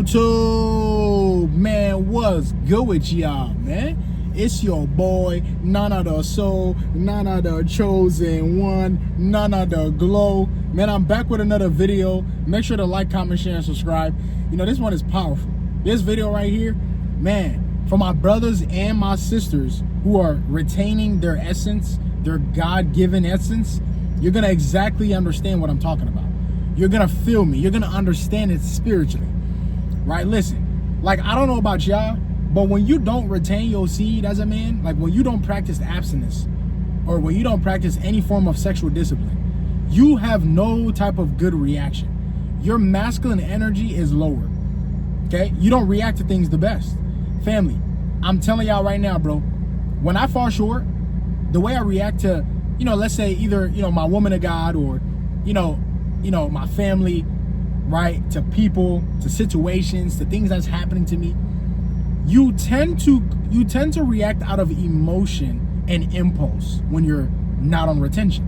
YouTube, man, what's good with y'all, man? It's your boy, Nanathesoul, Nana the chosen one, Nana the glow. Man, I'm back with another video. Make sure to like, comment, share, and subscribe. You know, this one is powerful. This video right here, man, for my brothers and my sisters who are retaining their essence, their God-given essence, you're gonna exactly understand what I'm talking about. You're gonna feel me. You're gonna understand it spiritually, right? Listen, like, I don't know about y'all, but when you don't retain your seed as a man, like when you don't practice abstinence or when you don't practice any form of sexual discipline, you have no type of good reaction. Your masculine energy is lower, okay? You don't react to things the best. Family, I'm telling y'all right now, bro, when I fall short, the way I react to, you know, let's say either, you know, my woman of God or, you know, my family, right, to people, to situations, to things that's happening to me, you tend to react out of emotion and impulse when you're not on retention.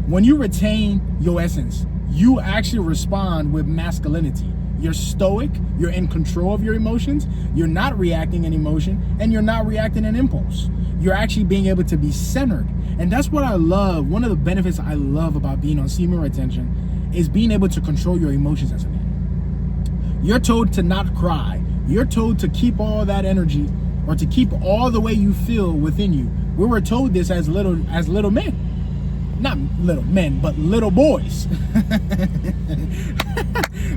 When you retain your essence, you actually respond with masculinity. You're stoic, you're in control of your emotions, you're not reacting in emotion, and you're not reacting in impulse. You're actually being able to be centered. And that's what I love. One of the benefits I love about being on semen retention is being able to control your emotions as a man. You're told to not cry. You're told to keep all that energy or to keep all the way you feel within you. We were told this as little men. Not little men, but little boys.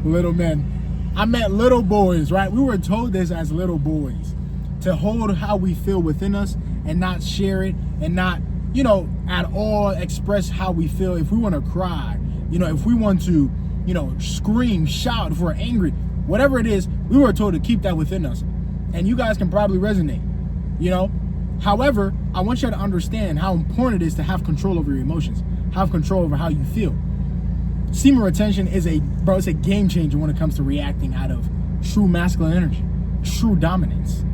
Little men. I meant little boys, right? We were told this as little boys, to hold how we feel within us and not share it and not, you know, at all express how we feel. If we want to cry, you know, if we want to, you know, scream, shout, if we're angry, whatever it is, we were told to keep that within us. And you guys can probably resonate, you know. However, I want you to understand how important it is to have control over your emotions, have control over how you feel. Semen retention is it's a game changer when it comes to reacting out of true masculine energy, true dominance,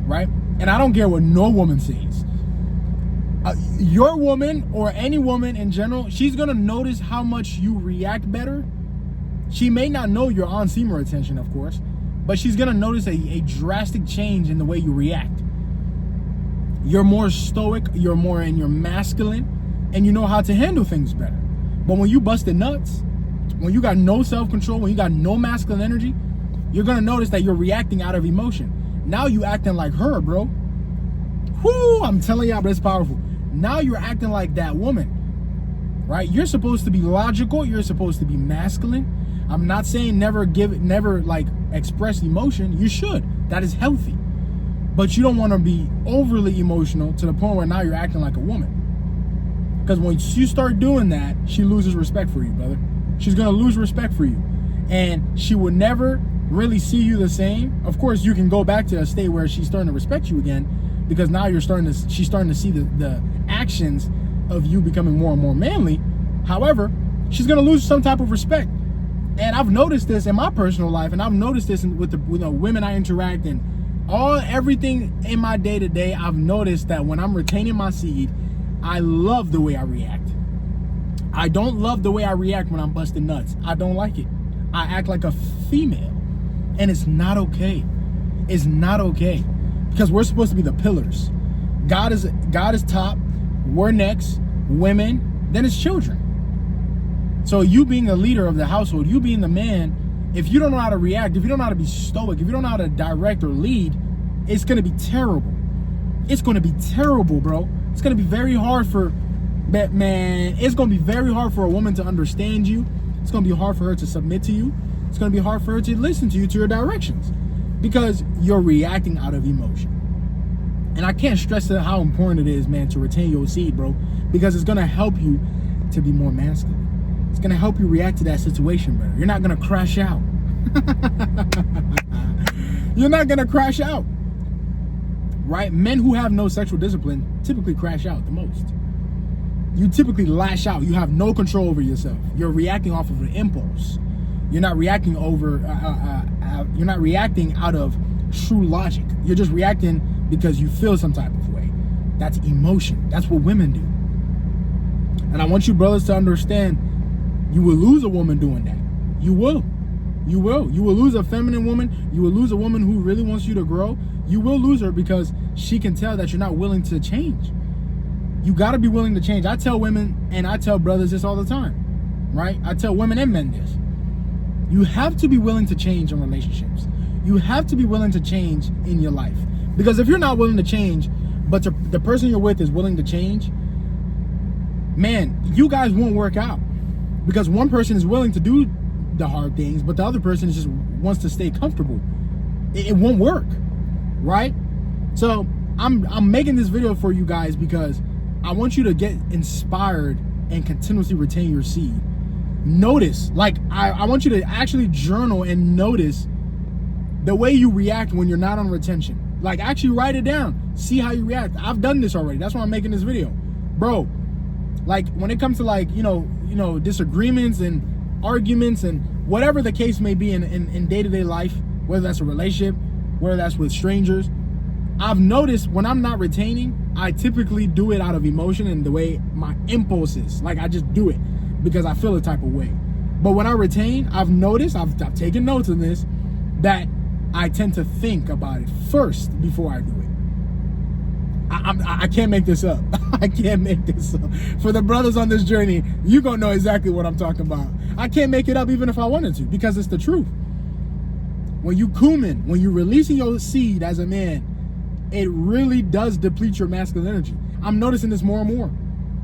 right? And I don't care what no woman says. Your woman or any woman in general, she's gonna notice how much you react better. She may not know you're on semen retention, of course, but she's gonna notice a drastic change in the way you react. You're more stoic, you're more in your masculine, and you know how to handle things better. But when you busted nuts, when you got no self-control, when you got no masculine energy, you're gonna notice that you're reacting out of emotion. Now you acting like her, bro. Whoo, I'm telling y'all, but it's powerful. Now you're acting like that woman, right? You're supposed to be logical, you're supposed to be masculine. I'm not saying never like express emotion. You should. That is healthy. But you don't want to be overly emotional to the point where now you're acting like a woman. Because when you start doing that, she loses respect for you, brother. She's going to lose respect for you. And she will never really see you the same. Of course, you can go back to a state where she's starting to respect you again, because now she's starting to see the actions of you becoming more and more manly. However, she's going to lose some type of respect. And I've noticed this in my personal life, and I've noticed this with the women I interact in. Everything in my day-to-day, I've noticed that when I'm retaining my seed, I love the way I react. I don't love the way I react when I'm busting nuts. I don't like it. I act like a female, and it's not okay. It's not okay, because we're supposed to be the pillars. God is top, we're next, women, then it's children. So you being the leader of the household, you being the man, if you don't know how to react, if you don't know how to be stoic, if you don't know how to direct or lead, it's going to be terrible. It's going to be terrible, bro. It's going to be very hard for, man, it's going to be very hard for a woman to understand you. It's going to be hard for her to submit to you. It's going to be hard for her to listen to you, to your directions, because you're reacting out of emotion. And I can't stress how important it is, man, to retain your seed, bro, because it's going to help you to be more masculine. It's going to help you react to that situation better. You're not going to crash out. You're not going to crash out. Right? Men who have no sexual discipline typically crash out the most. You typically lash out. You have no control over yourself. You're reacting off of an impulse. You're not reacting you're not reacting out of true logic. You're just reacting because you feel some type of way. That's emotion. That's what women do. And I want you brothers to understand, you will lose a woman doing that. You will. You will. You will lose a feminine woman. You will lose a woman who really wants you to grow. You will lose her because she can tell that you're not willing to change. You got to be willing to change. I tell women and I tell brothers this all the time, right? I tell women and men this. You have to be willing to change in relationships. You have to be willing to change in your life. Because if you're not willing to change, but the person you're with is willing to change, man, you guys won't work out. Because one person is willing to do the hard things, but the other person just wants to stay comfortable. It won't work, right? So I'm making this video for you guys because I want you to get inspired and continuously retain your seed. Notice, like I want you to actually journal and notice the way you react when you're not on retention. Like, actually write it down. See how you react. I've done this already. That's why I'm making this video. Bro, like when it comes to like, you know, disagreements and arguments and whatever the case may be in day-to-day life, whether that's a relationship, whether that's with strangers, I've noticed when I'm not retaining, I typically do it out of emotion and the way my impulse is. Like, I just do it because I feel a type of way. But when I retain, I've noticed, I've taken notes on this, that I tend to think about it first before I do it. I can't make this up. I can't make this up. For the brothers on this journey, you're going to know exactly what I'm talking about. I can't make it up even if I wanted to, because it's the truth. When you cumin, when you're releasing your seed as a man, it really does deplete your masculine energy. I'm noticing this more and more.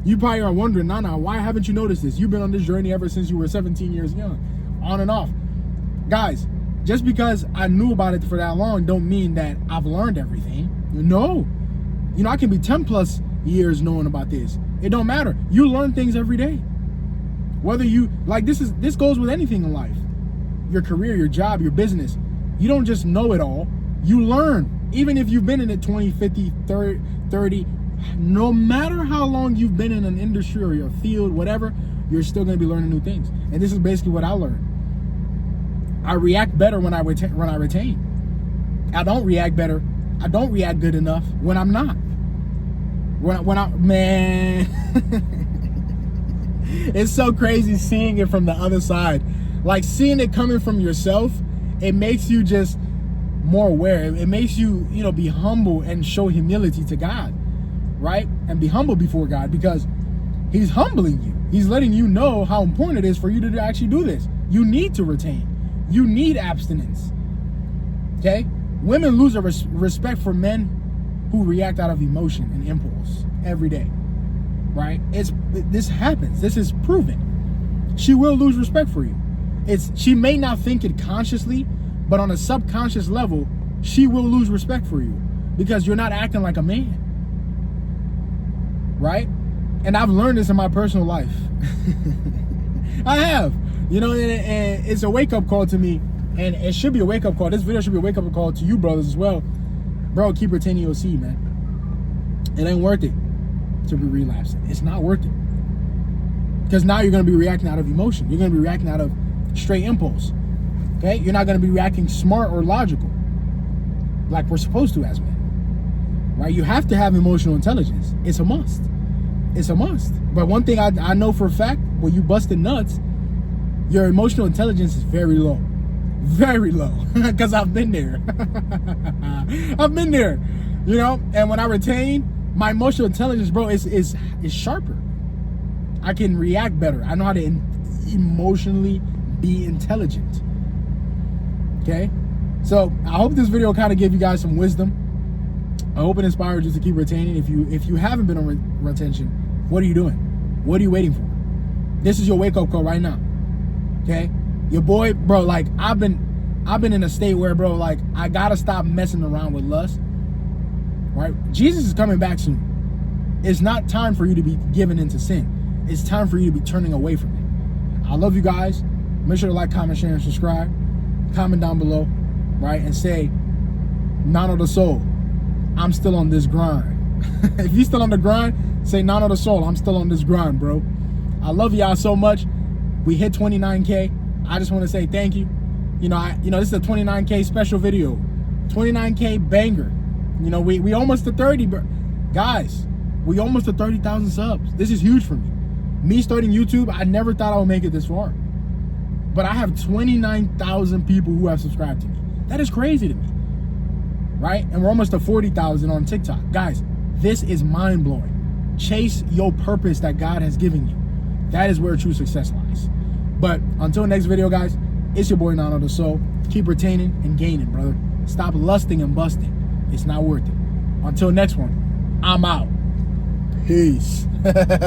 You probably are wondering, Nana, why haven't you noticed this? You've been on this journey ever since you were 17 years young, on and off. Guys, just because I knew about it for that long don't mean that I've learned everything. No. You know, I can be 10 plus years knowing about this. It don't matter. You learn things every day. Whether you, like, this goes with anything in life. Your career, your job, your business. You don't just know it all. You learn. Even if you've been in it 20, 50, 30, no matter how long you've been in an industry or your field, whatever, you're still going to be learning new things. And this is basically what I learned. I react better when I retain. I don't react better. I don't react good enough when I'm not. Man, it's so crazy seeing it from the other side. Like, seeing it coming from yourself, it makes you just more aware. It makes you, be humble and show humility to God, right? And be humble before God, because he's humbling you. He's letting you know how important it is for you to actually do this. You need to retain. You need abstinence. Okay? Women lose their respect for men who react out of emotion and impulse every day. Right? This happens. This is proven. She will lose respect for you. She may not think it consciously, but on a subconscious level, she will lose respect for you because you're not acting like a man. Right? And I've learned this in my personal life. I have. And it's a wake-up call to me, and it should be a wake-up call. This video should be a wake-up call to you brothers as well. Bro, keep retaining your seed, man. It ain't worth it to be relapsing. It's not worth it. Because now you're going to be reacting out of emotion. You're going to be reacting out of straight impulse. Okay? You're not going to be reacting smart or logical like we're supposed to as men. Right? You have to have emotional intelligence. It's a must. It's a must. But one thing I know for a fact, when you busted nuts, your emotional intelligence is very low. Very low. Because I've been there. I've been there. And when I retain, my emotional intelligence, bro, is sharper. I can react better. I know how to emotionally be intelligent. Okay? So I hope this video kind of gave you guys some wisdom. I hope it inspired you to keep retaining. If you haven't been on retention, what are you doing? What are you waiting for? This is your wake-up call right now. Okay? Your boy, bro, like, I've been in a state where, bro, like, I gotta stop messing around with lust. Right? Jesus is coming back soon. It's not time for you to be given into sin. It's time for you to be turning away from it. I love you guys. Make sure to like, comment, share, and subscribe. Comment down below, right? And say, Nanathesoul, I'm still on this grind. If you're still on the grind, say, Nanathesoul, I'm still on this grind, bro. I love y'all so much. We hit 29K. I just want to say thank you. This is a 29K special video. 29K banger. We almost to 30, bro. Guys, we almost to 30,000 subs. This is huge for me. Me starting YouTube, I never thought I would make it this far. but I have 29,000 people who have subscribed to me. That is crazy to me, right? And we're almost to 40,000 on TikTok. Guys, this is mind-blowing. Chase your purpose that God has given you. That is where true success lies. But until next video, guys, it's your boy Nanathesoul. Keep retaining and gaining, brother. Stop lusting and busting. It's not worth it. Until next one, I'm out. Peace.